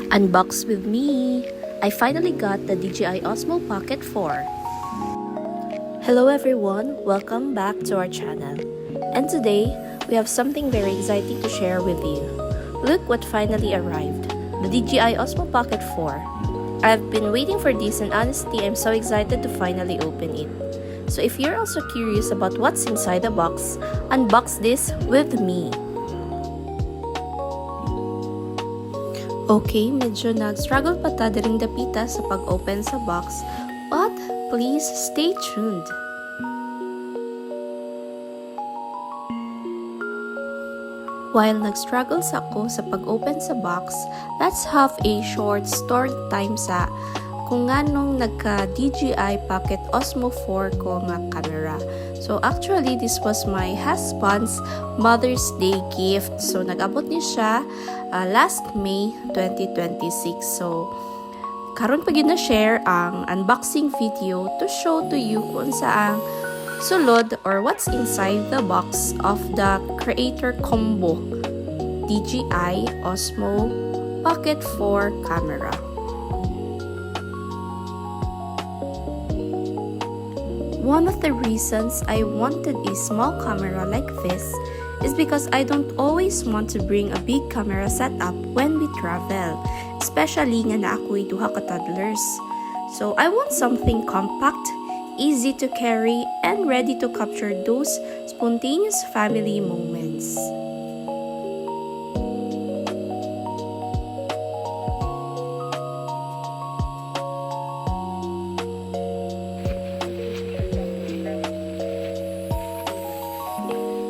Unbox with me! I finally got the DJI Osmo Pocket 4. Hello everyone, welcome back to our channel. And today, we have something very exciting to share with you. Look what finally arrived, the DJI Osmo Pocket 4. I've been waiting for this and honestly, I'm so excited to finally open it. So if you're also curious about what's inside the box, unbox this with me. Okay, medyo nag-struggle pa ta diring dapita sa pag-open sa box, but please stay tuned. While nag-struggles ako sa pag-open sa box, let's have a short story time sa kung nganong nagka-DJI Pocket Osmo 4 ko nga camera. So actually, this was my husband's Mother's Day gift. So nag-abot niya siya last May 2026. So karon pa gyud na share ang unboxing video to show to you kung saang sulod or what's inside the box of the Creator Combo DJI Osmo Pocket 4 camera. One of the reasons I wanted a small camera like this is because I don't always want to bring a big camera setup when we travel, especially nga na ako'y duha ka toddlers. So I want something compact, easy to carry, and ready to capture those spontaneous family moments.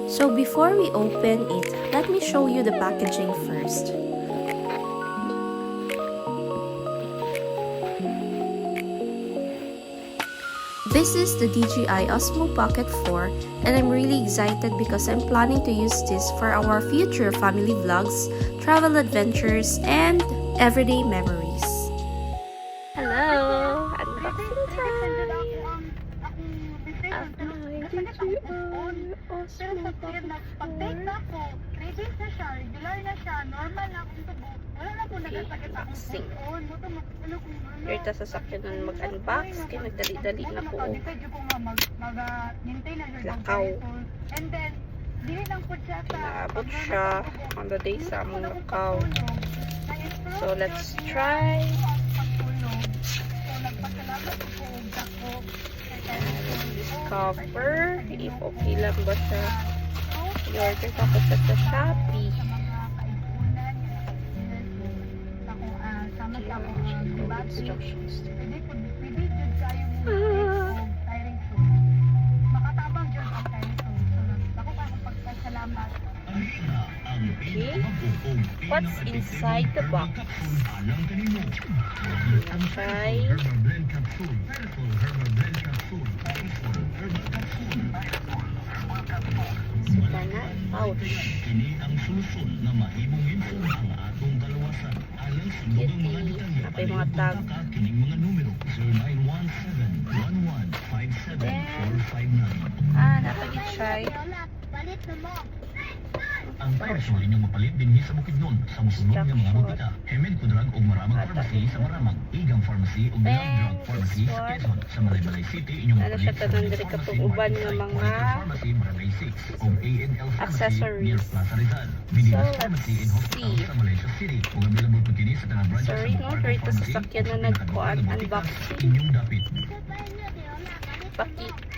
So before we open it, let me show you the packaging first. This is the DJI Osmo Pocket 4 and I'm really excited because I'm planning to use this for our future family vlogs, travel adventures, and everyday memories. Hello! Unboxing time! Pero sa clear na, pag-take na ko, reduce na siya, regular na siya, normal na akong tubo. Wala na po nagasakit akong phone. Here ta sa sakyanan mag-unbox, kaya nagdali-dali na po. Depende po nga, mag-maintain na siya. Lakaw. And then, dili lang po siya sa... Naabot siya on the day sa among lakaw. So let's try. So nagpasalamat po ako. Cover, if okay lang ba siya. I-order ko siya sa Shopee. Instructions. Okay. What's inside the box? Try. Sutana pouch. Cutie. Apa yung mga tag? Then, napagit siya. Ang personal inyong mapalit din sa Bukidnon sa musulong ng mga butika. Hemed Kudrag o Maramag Pharmacy sa Maramag. Igang Pharmacy o Bilang Drug Pharmacy sa Quezon. Sa Malaybalay City inyong Ano siya mapalit tanong dari katuuban ng mga Pharmacy Barangay 6 o ANL Pharmacy accessories. near Plaza Rizal. Vidilas So, Pharmacy in let's Hospital see. sa Malaysia City. Kung available po kini sa tanang branches Sorry, sa no? Bukardo Dito sa Pharmacy sakyan na o sa nagkuhan, pinakadugay na butika, unboxing. inyong dapit.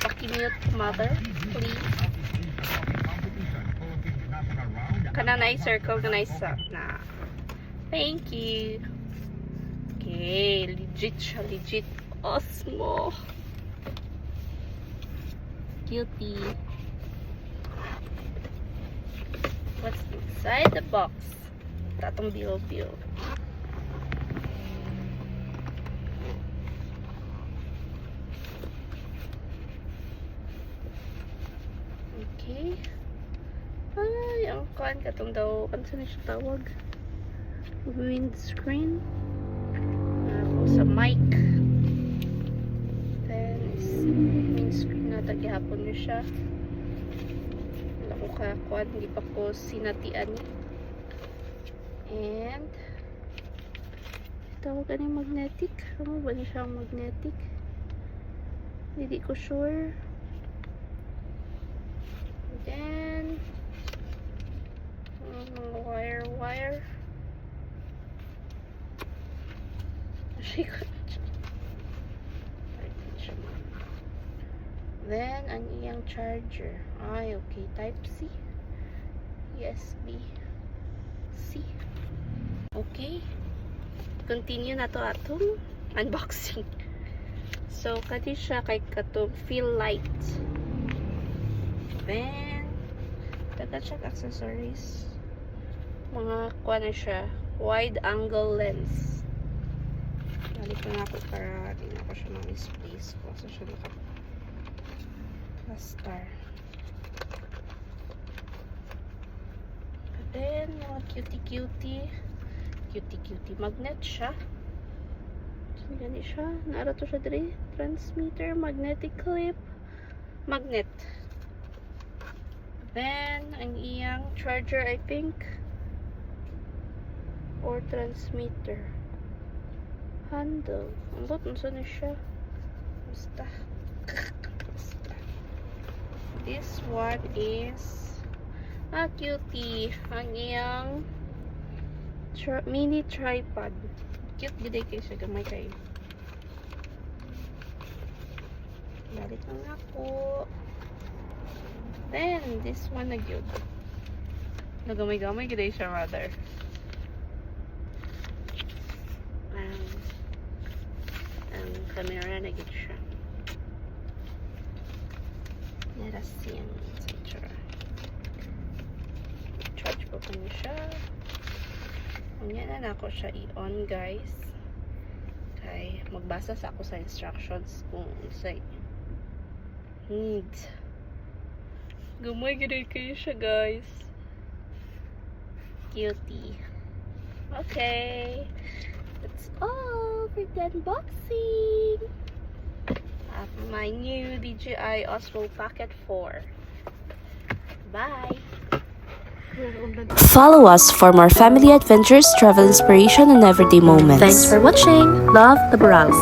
Paki-mute, mother, please. Kana na i-circle na isa na. Thank you. Okay, legit siya, legit. Osmo. Cutie. What's inside the box? Tatong bill-bill. Okay. Ay, ang kuhan katong daw. Ano na siya tawag? Windscreen. Sa mic. Then, windscreen na taghihapon niyo siya. Wala ko kakuan. Hindi pa ko sinatian. And, Tawag ka ni magnetic. Ano ba niya siyang magnetic? Hindi ko sure. Then, mga wire. Then, ang iyang charger. Ay, okay. Type C. USB. C. Okay. Continue na to atong unboxing. So, kadi siya kay katong feel light. Then, dagat siya accessories. Mga kuha na siya. Wide angle lens. Balik ko na ako para di na ako siya ma-misplace ko. So, siya naka-star. Then, mga cutie magnet siya. So, gani siya. Naara to siya diri. Transmitter, magnetic clip, magnet. Then, ang iyang charger, I think. Or transmitter. Handle. Ang bot, saan na siya? Basta. This one is cutie. Ang iyang mini tripod. Cute gede kayo siya. Gamay kayo. Balik lang ako. Then, this one na cute. Nagamay-gamay gede siya rather. Ang camera na gid siya. Let's see ang picture. Charge po pa niya siya. Ganyan na ako siya i-on, guys. Kay magbasa sa ako sa instructions kung say need. Gamay gid kayo siya, guys. Cutie. Okay. That's all for the unboxing of my new DJI Osmo Pocket 4. Bye! Follow us for more family adventures, travel inspiration, and everyday moments. Thanks for watching. Love the browse.